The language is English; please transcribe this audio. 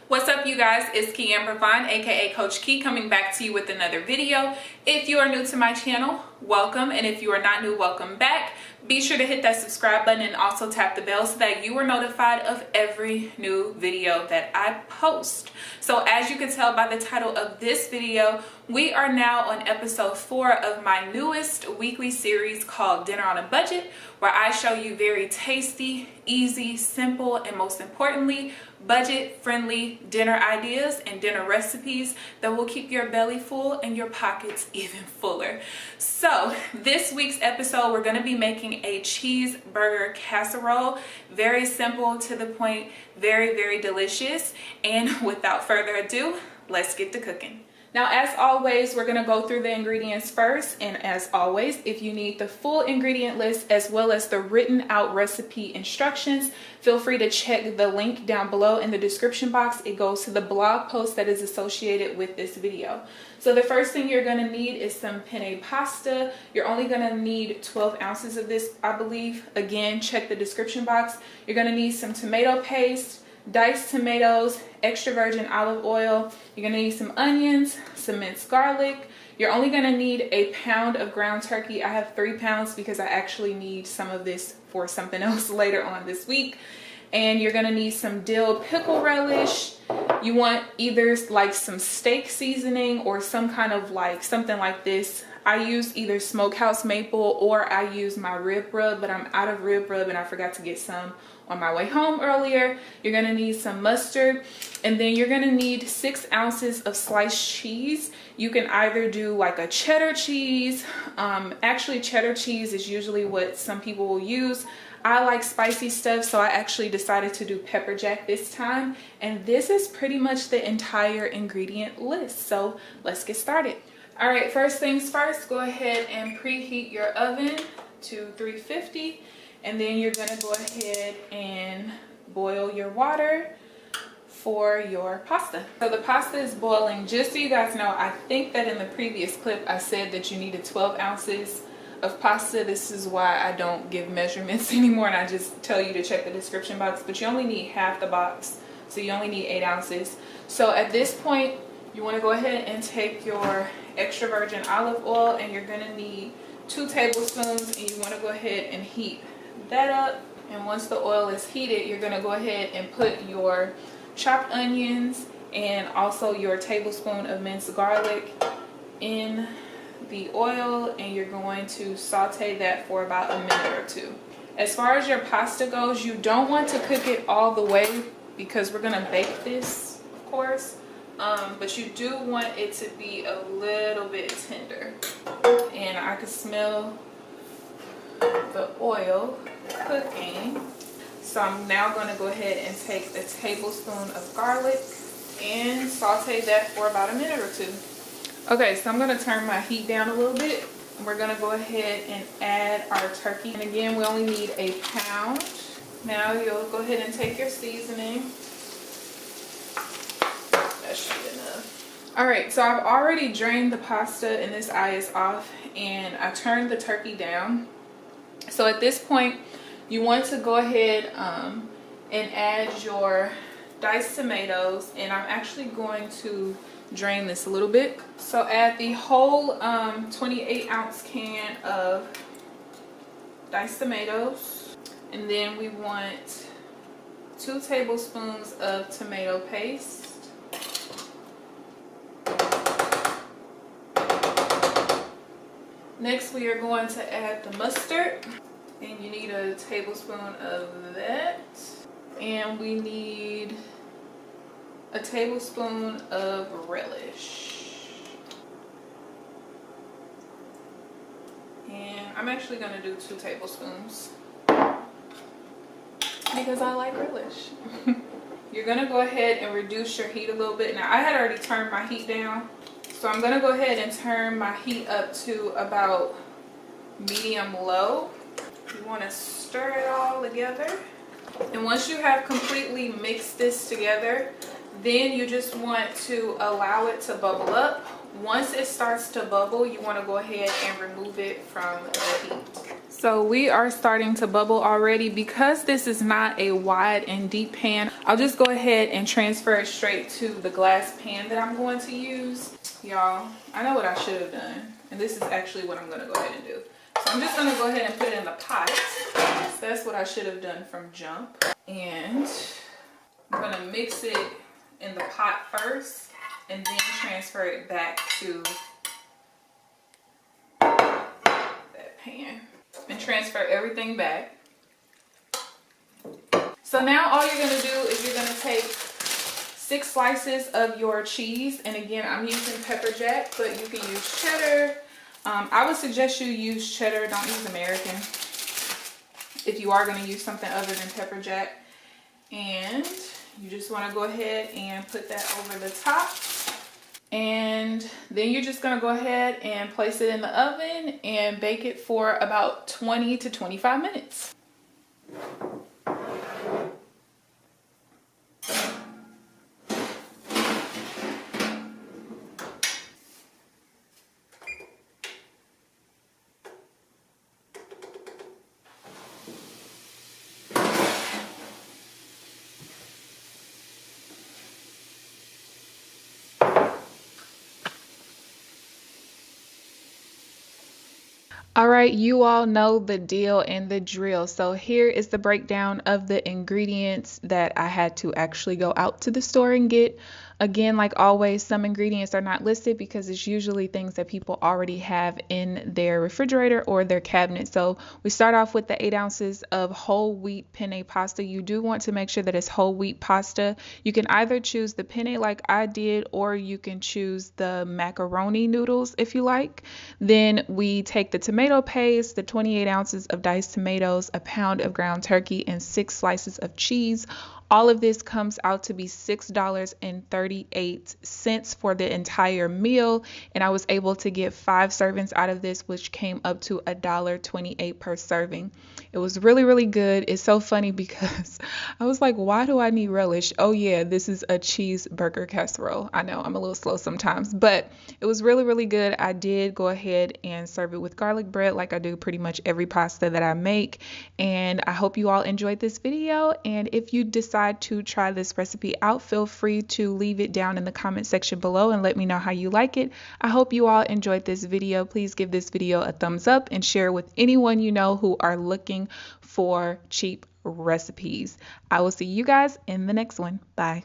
What's up, you guys? It's KeAmber Vaughn, aka Coach Key, coming back to you with another video. If you are new to my channel, welcome, and if you are not new, welcome back. Be sure to hit that subscribe button and also tap the bell so that you are notified of every new video that I post. So as you can tell by the title of this video, we are now on episode 4 of my newest weekly series called Dinner on a Budget, where I show you very tasty, easy, simple, and most importantly, budget-friendly dinner ideas and dinner recipes that will keep your belly full and your pockets even fuller. So this week's episode, we're going to be making a cheeseburger casserole. Very simple, to the point, very, very delicious. And without further ado, let's get to cooking. Now, as always, we're going to go through the ingredients first. And as always, if you need the full ingredient list as well as the written out recipe instructions, feel free to check the link down below in the description box. It goes to the blog post that is associated with this video. So the first thing you're going to need is some penne pasta. You're only going to need 12 ounces of this, I believe. Again, check the description box. You're going to need some tomato paste, diced tomatoes, extra virgin olive oil. You're gonna need some onions, some minced garlic. You're only gonna need a pound of ground turkey. I have 3 pounds because I actually need some of this for something else later on this week. And you're gonna need some dill pickle relish. You want either like some steak seasoning or some kind of like something like this. I use either smokehouse maple or I use my rib rub, but I'm out of rib rub and I forgot to get some on my way home earlier. You're gonna need some mustard, and then you're gonna need 6 ounces of sliced cheese. You can either do like a cheddar cheese. Actually, cheddar cheese is usually what some people will use. I like spicy stuff, so I actually decided to do pepper jack this time. And this is pretty much the entire ingredient list. So let's get started. All right, first things first, go ahead and preheat your oven to 350. And then you're gonna go ahead and boil your water for your pasta. So the pasta is boiling. Just so you guys know, I think that in the previous clip I said that you needed 12 ounces of pasta. This is why I don't give measurements anymore and I just tell you to check the description box, but you only need half the box, so you only need 8 ounces. So at this point, you want to go ahead and take your extra virgin olive oil, and you're going to need 2 tablespoons, and you want to go ahead and heat that up. And once the oil is heated, you're going to go ahead and put your chopped onions and also your tablespoon of minced garlic in the oil, and you're going to saute that for about a minute or 2. As far as your pasta goes, you don't want to cook it all the way because we're going to bake this, of course. But you do want it to be a little bit tender. And I can smell the oil cooking. So I'm now going to go ahead and take a tablespoon of garlic and saute that for about a minute or 2. Okay, so I'm going to turn my heat down a little bit. We're going to go ahead and add our turkey. And again, we only need a pound. Now you'll go ahead and take your seasoning. That should be enough. Alright, so I've already drained the pasta and this eye is off, and I turned the turkey down. So at this point, you want to go ahead and add your diced tomatoes, and I'm actually going to drain this a little bit. So add the whole 28 ounce can of diced tomatoes, and then we want 2 tablespoons of tomato paste. Next, we are going to add the mustard, and you need a tablespoon of that. And we need a tablespoon of relish. And I'm actually going to do 2 tablespoons because I like relish. You're going to go ahead and reduce your heat a little bit. Now, I had already turned my heat down, so I'm going to go ahead and turn my heat up to about medium low. You want to stir it all together. And once you have completely mixed this together, then you just want to allow it to bubble up. Once it starts to bubble, you want to go ahead and remove it from the heat. So we are starting to bubble already. Because this is not a wide and deep pan, I'll just go ahead and transfer it straight to the glass pan that I'm going to use. Y'all, I know what I should have done, and this is actually what I'm going to go ahead and do. So I'm just going to go ahead and put it in the pot. So that's what I should have done from jump. And I'm going to mix it in the pot first and then transfer it back to that pan. And transfer everything back. So now all you're going to do is you're going to take 6 slices of your cheese. And again, I'm using pepper jack, but you can use cheddar. I would suggest you use cheddar, don't use American, if you are going to use something other than pepper jack. And you just want to go ahead and put that over the top. And then you're just going to go ahead and place it in the oven and bake it for about 20 to 25 minutes. All right, you all know the deal and the drill. So here is the breakdown of the ingredients that I had to actually go out to the store and get. Again, like always, some ingredients are not listed because it's usually things that people already have in their refrigerator or their cabinet. So we start off with the 8 ounces of whole wheat penne pasta. You do want to make sure that it's whole wheat pasta. You can either choose the penne like I did, or you can choose the macaroni noodles if you like. Then we take the tomato paste, the 28 ounces of diced tomatoes, a pound of ground turkey, and 6 slices of cheese. All of this comes out to be $6.38 for the entire meal, and I was able to get 5 servings out of this, which came up to $1.28 per serving. It was really, really good. It's so funny because I was like, why do I need relish? Oh yeah, this is a cheeseburger casserole. I know I'm a little slow sometimes, but it was really, really good. I did go ahead and serve it with garlic bread like I do pretty much every pasta that I make, and I hope you all enjoyed this video. And if you decide to try this recipe out, feel free to leave it down in the comment section below and let me know how you like it. I hope you all enjoyed this video. Please give this video a thumbs up and share with anyone you know who are looking for cheap recipes. I will see you guys in the next one. Bye.